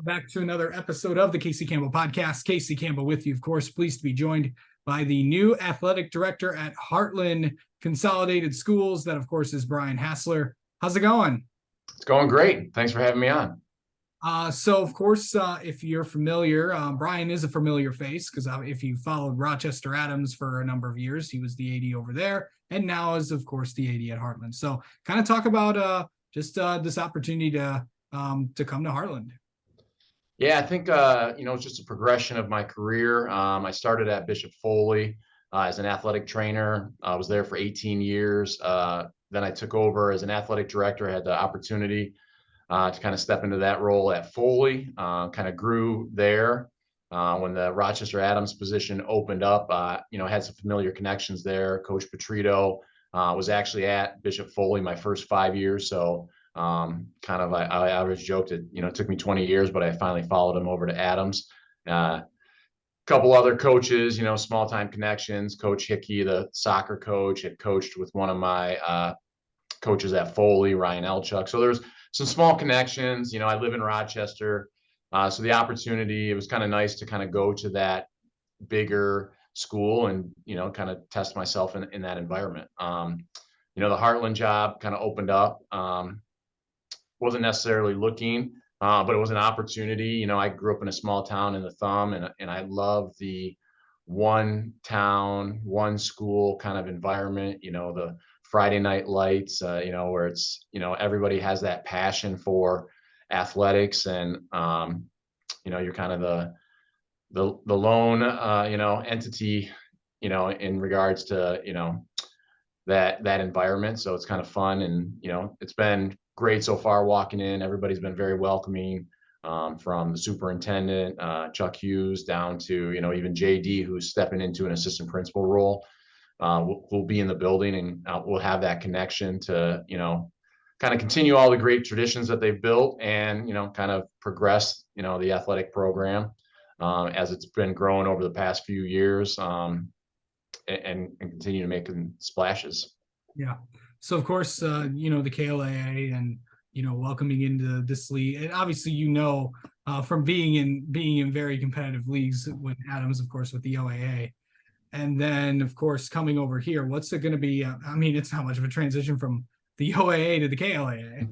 Back to another episode of the Casey Campbell Podcast. Casey Campbell with you, of course. Pleased to be joined by the new athletic director at Hartland Consolidated Schools. That, of course, is Brian Hassler. How's it going? It's going great. Thanks for having me on. Of course, if you're familiar, Brian is a familiar face because if you followed Rochester Adams for a number of years, he was the AD over there, and now is, of course, the AD at Hartland. So, kind of talk about this opportunity to come to Hartland. Yeah, I think it's just a progression of my career. I started at Bishop Foley as an athletic trainer. I was there for 18 years. Then I took over as an athletic director. I had the opportunity to kind of step into that role at Foley. Kind of grew there. When the Rochester Adams position opened up, had some familiar connections there. Coach Petrito was actually at Bishop Foley my first 5 years. So I always joked it took me 20 years, but I finally followed him over to Adams. Couple other coaches, small time connections. Coach Hickey, the soccer coach, had coached with one of my coaches at Foley, Ryan Elchuk. So there's some small connections. I live in Rochester. So the opportunity, it was kind of nice to kind of go to that bigger school and, kind of test myself in that environment. The Hartland job kind of opened up. Wasn't necessarily looking, but it was an opportunity. I grew up in a small town in the Thumb, and I love the one town, one school kind of environment, the Friday night lights, where it's, everybody has that passion for athletics, and, you're kind of the lone, entity, in regards to, that environment. So it's kind of fun, and, it's been great so far walking in. Everybody's been very welcoming, from the superintendent, Chuck Hughes, down to, even JD, who's stepping into an assistant principal role. We'll be in the building, and we'll have that connection to, kind of continue all the great traditions that they've built, and, kind of progress, the athletic program, as it's been growing over the past few years, and continue to make splashes. Yeah. So of course, the KLAA and, welcoming into this league, and obviously, from being in very competitive leagues with Adams, of course, with the OAA, and then of course coming over here, what's it going to be? It's not much of a transition from the OAA to the KLAA.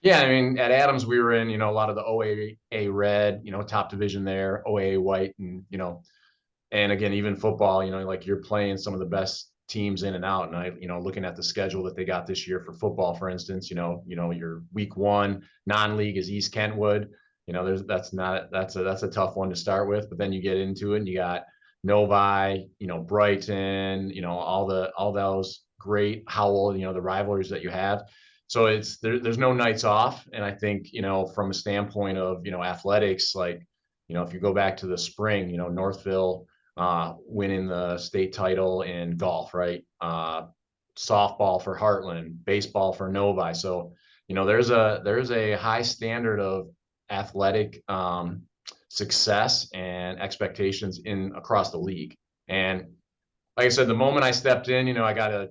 Yeah, at Adams, we were in, a lot of the OAA red, top division there, OAA white, and again, even football, like you're playing some of the best teams in and out. And looking at the schedule that they got this year for football, for instance, your week one non-league is East Kentwood. That's a tough one to start with, but then you get into it and you got Novi, Brighton, all those great Howell, the rivalries that you have. So there's no nights off. And I think, from a standpoint of, athletics, like, if you go back to the spring, Northville, winning the state title in golf, right? Softball for Hartland, baseball for Novi. So, there's a high standard of athletic success and expectations across the league. And like I said, the moment I stepped in, I got a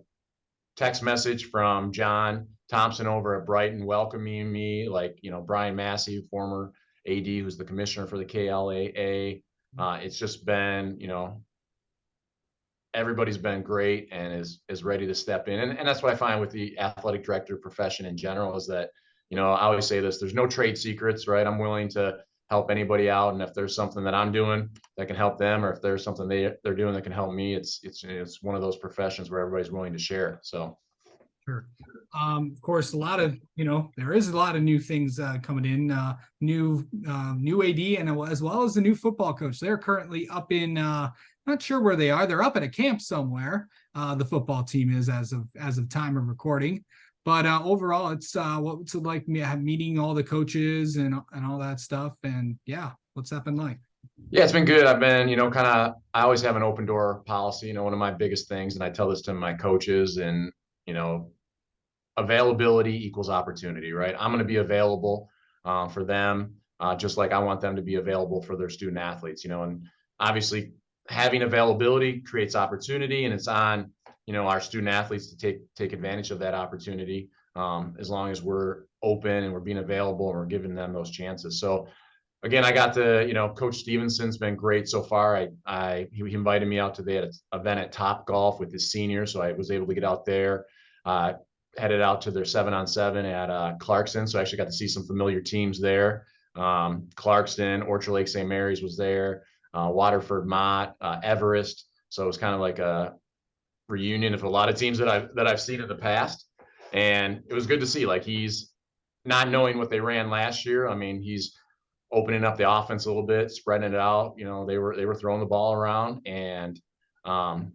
text message from John Thompson over at Brighton welcoming me, like, Brian Massey, former AD, who's the commissioner for the KLAA. It's just been, everybody's been great and is ready to step in. And that's what I find with the athletic director profession in general is that, I always say this, there's no trade secrets, right? I'm willing to help anybody out. And if there's something that I'm doing that can help them, or if there's something they're doing that can help me, it's one of those professions where everybody's willing to share. So. Sure. Of course, there is a lot of new things coming in, new AD, and as well as the new football coach. They're currently up in, not sure where they are. They're up at a camp somewhere. The football team is as of time of recording. But overall, it's what's it like meeting all the coaches and all that stuff. And yeah, what's that been like? Yeah, it's been good. I've been, I always have an open door policy. One of my biggest things, and I tell this to my coaches, and, availability equals opportunity, right? I'm going to be available for them, just like I want them to be available for their student athletes, and obviously having availability creates opportunity, and it's on, our student athletes to take advantage of that opportunity, as long as we're open and we're being available and we're giving them those chances. So, again, I got to, Coach Stevenson's been great so far. He invited me out to the event at Top Golf with his seniors, so I was able to get out there. Uh, Headed out to their 7-on-7 at Clarkson, so I actually got to see some familiar teams there. Clarkston, Orchard Lake St. Mary's was there, Waterford, Mott, Everest. So it was kind of like a reunion of a lot of teams that I've seen in the past, and it was good to see. Like, he's not knowing what they ran last year. I mean, he's opening up the offense a little bit, spreading it out. They were throwing the ball around, and um,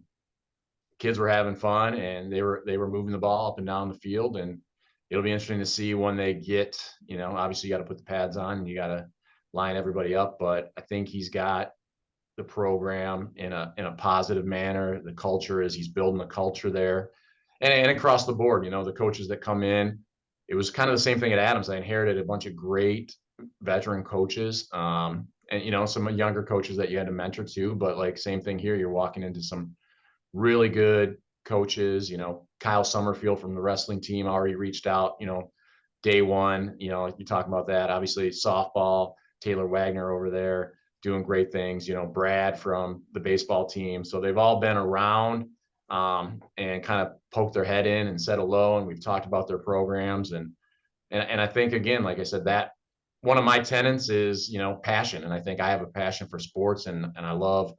kids were having fun, and they were moving the ball up and down the field. And it'll be interesting to see when they get, obviously you got to put the pads on and you got to line everybody up. But I think he's got the program in a positive manner. The culture is he's building the culture there, and across the board, the coaches that come in. It was kind of the same thing at Adams. I inherited a bunch of great veteran coaches, and some younger coaches that you had to mentor too. But like, same thing here. You're walking into some really good coaches. Kyle Summerfield from the wrestling team already reached out. Day one. You talk about that. Obviously, softball. Taylor Wagner over there doing great things. Brad from the baseball team. So they've all been around, and kind of poked their head in and said hello. And we've talked about their programs. And I think, again, like I said, that one of my tenets is, passion. And I think I have a passion for sports, and I love,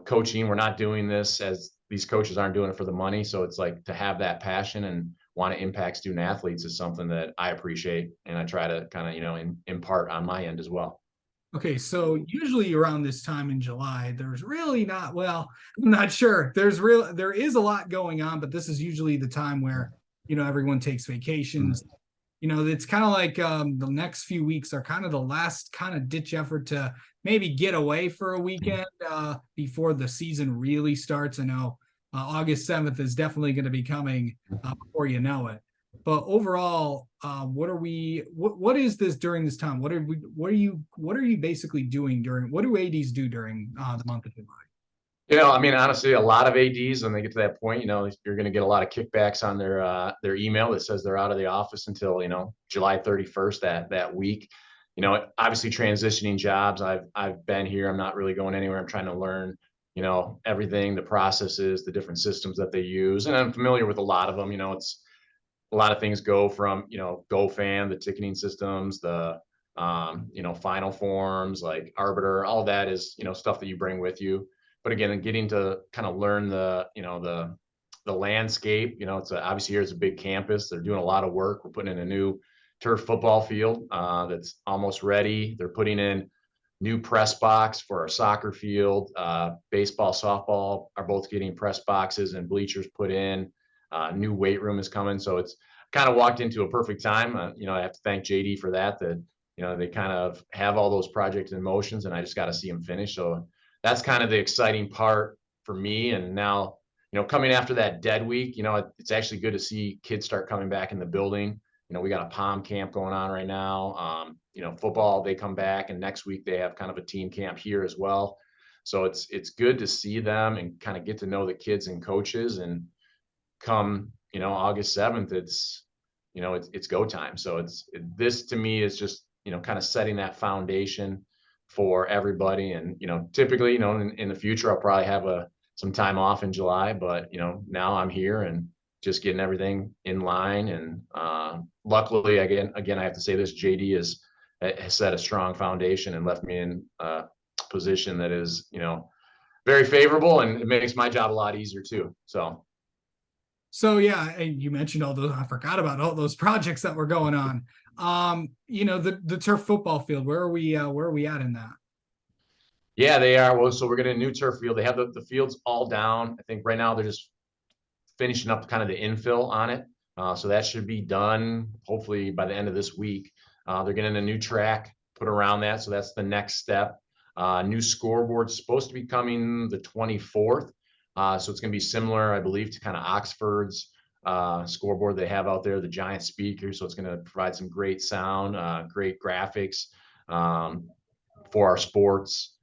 coaching. We're not doing this as these coaches aren't doing it for the money. So it's like, to have that passion and want to impact student athletes is something that I appreciate. And I try to kind of, impart on my end as well. Okay, so usually around this time in July, there's really not, well, I'm not sure. There is a lot going on, but this is usually the time where, everyone takes vacations. It's kind of like the next few weeks are kind of the last kind of ditch effort to maybe get away for a weekend before the season really starts. I know August 7th is definitely going to be coming before you know it. But overall, what is this during this time? What are you basically doing what do ADs do during the month of July? I mean, honestly, a lot of ADs, when they get to that point, you're going to get a lot of kickbacks on their email that says they're out of the office until, July 31st, that week. Obviously transitioning jobs. I've been here. I'm not really going anywhere. I'm trying to learn, everything, the processes, the different systems that they use, and I'm familiar with a lot of them. It's a lot of things go from, GoFam, the ticketing systems, the final forms like Arbiter. All that is, stuff that you bring with you. But again, getting to kind of learn the landscape. Obviously here it's a big campus. They're doing a lot of work. We're putting in a new turf football field that's almost ready. They're putting in new press box for our soccer field. Baseball, softball are both getting press boxes and bleachers put in. New weight room is coming. So it's kind of walked into a perfect time. I have to thank JD for that, they kind of have all those projects in motions, and I just got to see them finish. So that's kind of the exciting part for me. And now, coming after that dead week, it's actually good to see kids start coming back in the building. We got a POM camp going on right now. Football, they come back, and next week they have kind of a team camp here as well. So it's good to see them and kind of get to know the kids and coaches. And come, August 7th, it's go time. So this to me is just, kind of setting that foundation for everybody. And, typically, in the future, I'll probably have some time off in July, but, now I'm here and just getting everything in line. And luckily, again, I have to say this, JD has set a strong foundation and left me in a position that is, very favorable, and it makes my job a lot easier too. So yeah, and you mentioned all those. I forgot about all those projects that were going on. The turf football field. Where are we at in that? Yeah, they are. Well, so we're getting a new turf field. They have the fields all down. I think right now they're just finishing up kind of the infill on it. So that should be done hopefully by the end of this week. They're getting a new track put around that. So that's the next step. New scoreboard's supposed to be coming the 24th. So it's going to be similar, I believe, to kind of Oxford's scoreboard they have out there, the giant speaker. So it's going to provide some great sound, great graphics for our sports.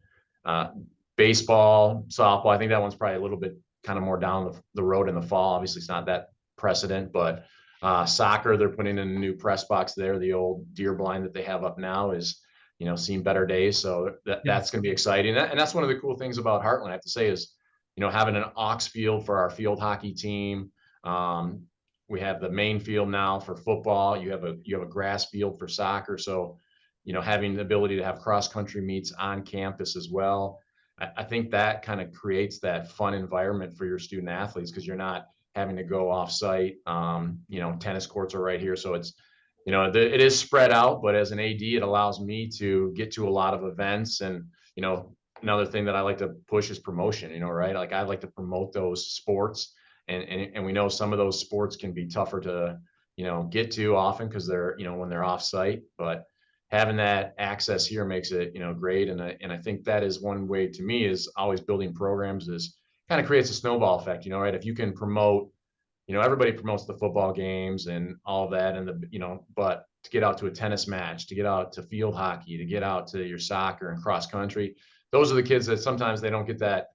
Baseball, softball, I think that one's probably a little bit kind of more down the road in the fall. Obviously, it's not that precedent, but soccer, they're putting in a new press box there. The old deer blind that they have up now is seen better days. So that's going to be exciting. And that's one of the cool things about Hartland, I have to say, is, having an aux field for our field hockey team. We have the main field now for football. You have a grass field for soccer. So, having the ability to have cross country meets on campus as well. I think that kind of creates that fun environment for your student athletes, because you're not having to go off site. Tennis courts are right here. So it's, it is spread out, but as an AD, it allows me to get to a lot of events. And, another thing that I like to push is promotion, right? Like, I like to promote those sports, and we know some of those sports can be tougher to, get to often, because they're, when they're off site, but having that access here makes it, great. And I think that is one way, to me, is always building programs, is kind of creates a snowball effect, right? If you can promote, everybody promotes the football games and all of that, and but to get out to a tennis match, to get out to field hockey, to get out to your soccer and cross country, those are the kids that sometimes they don't get that,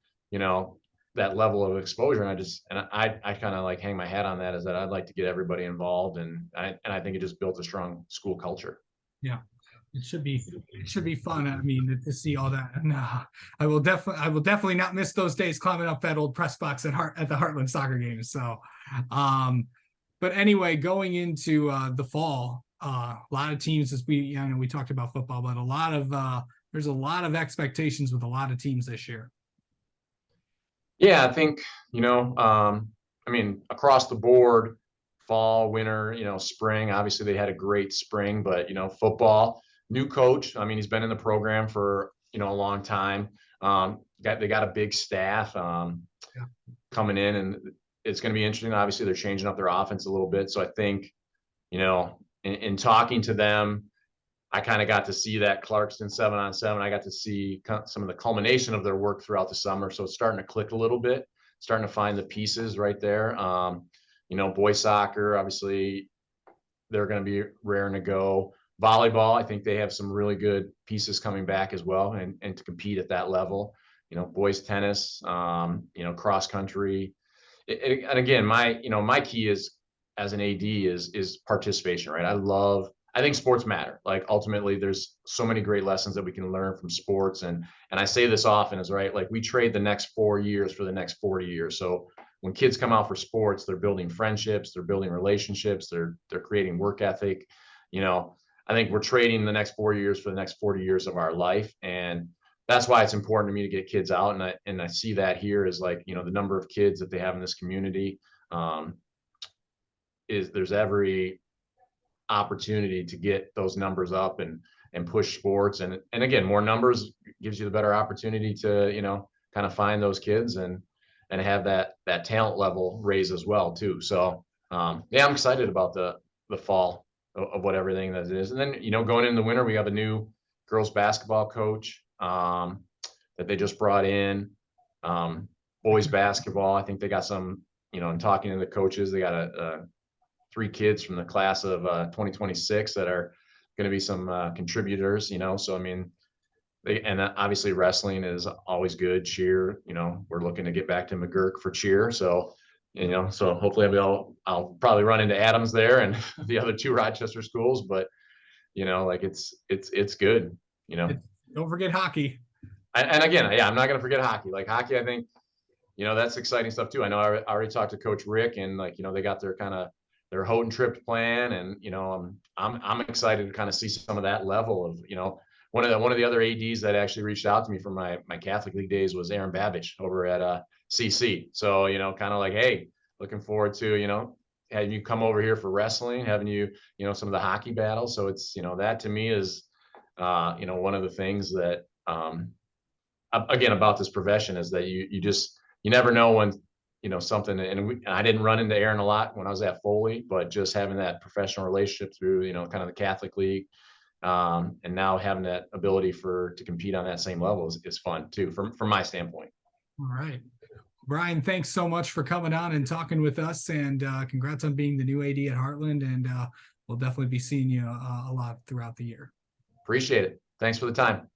that level of exposure. And I kind of like hang my hat on that, is that I'd like to get everybody involved. And I think it just builds a strong school culture. Yeah. It should be fun. I mean, to see all that. And I will definitely not miss those days climbing up that old press box at the Hartland soccer games. So, but anyway, going into the fall, a lot of teams, as we talked about football, but there's a lot of expectations with a lot of teams this year. Yeah, I think, across the board, fall, winter, spring, obviously they had a great spring, but, football, new coach. He's been in the program for, a long time. They got a big staff coming in, and it's going to be interesting. Obviously, they're changing up their offense a little bit. So I think, in talking to them, I kind of got to see that Clarkston 7-on-7. I got to see some of the culmination of their work throughout the summer. So it's starting to click a little bit, starting to find the pieces right there. Boys soccer, obviously, they're going to be raring to go. Volleyball, I think they have some really good pieces coming back as well, and to compete at that level. Boys tennis, cross country. And again, my key is, as an AD, is participation, right? I think sports matter. Like, ultimately, there's so many great lessons that we can learn from sports. And I say this often, is right. Like, we trade the next 4 years for the next 40 years. So when kids come out for sports, they're building friendships, they're building relationships, they're creating work ethic. I think we're trading the next 4 years for the next 40 years of our life. And that's why it's important to me to get kids out. And I see that here is, like, the number of kids that they have in this community, there's every opportunity to get those numbers up and push sports. And again, more numbers gives you the better opportunity to, kind of find those kids and have that talent level raise as well too. So yeah, I'm excited about the fall of what everything that is. And then, going into the winter, we have a new girls basketball coach that they just brought in. Boys basketball, I think they got some, in talking to the coaches, they got 3 kids from the class of 2026 that are going to be some contributors, so and obviously wrestling is always good. Cheer, we're looking to get back to McGurk for cheer. So, so hopefully I'll probably run into Adams there and the other 2 Rochester schools, but like it's good, Don't forget hockey. And again, yeah, I'm not going to forget hockey. Like, hockey, I think, that's exciting stuff too. I know I already talked to Coach Rick, and, like, they got their kind of their Houghton trip plan, and I'm excited to kind of see some of that level of, one of the other ADs that actually reached out to me from my Catholic League days was Aaron Babbage over at CC. So, kind of like, hey, looking forward to, having you come over here for wrestling, having you, some of the hockey battles. So it's, that to me is, one of the things that, again, about this profession is that you never know when, something, and I didn't run into Aaron a lot when I was at Foley, but just having that professional relationship through, kind of the Catholic League, and now having that ability to compete on that same level is fun too, from my standpoint. All right, Brian, thanks so much for coming on and talking with us, and congrats on being the new AD at Hartland, and we'll definitely be seeing you a lot throughout the year. Appreciate it. Thanks for the time.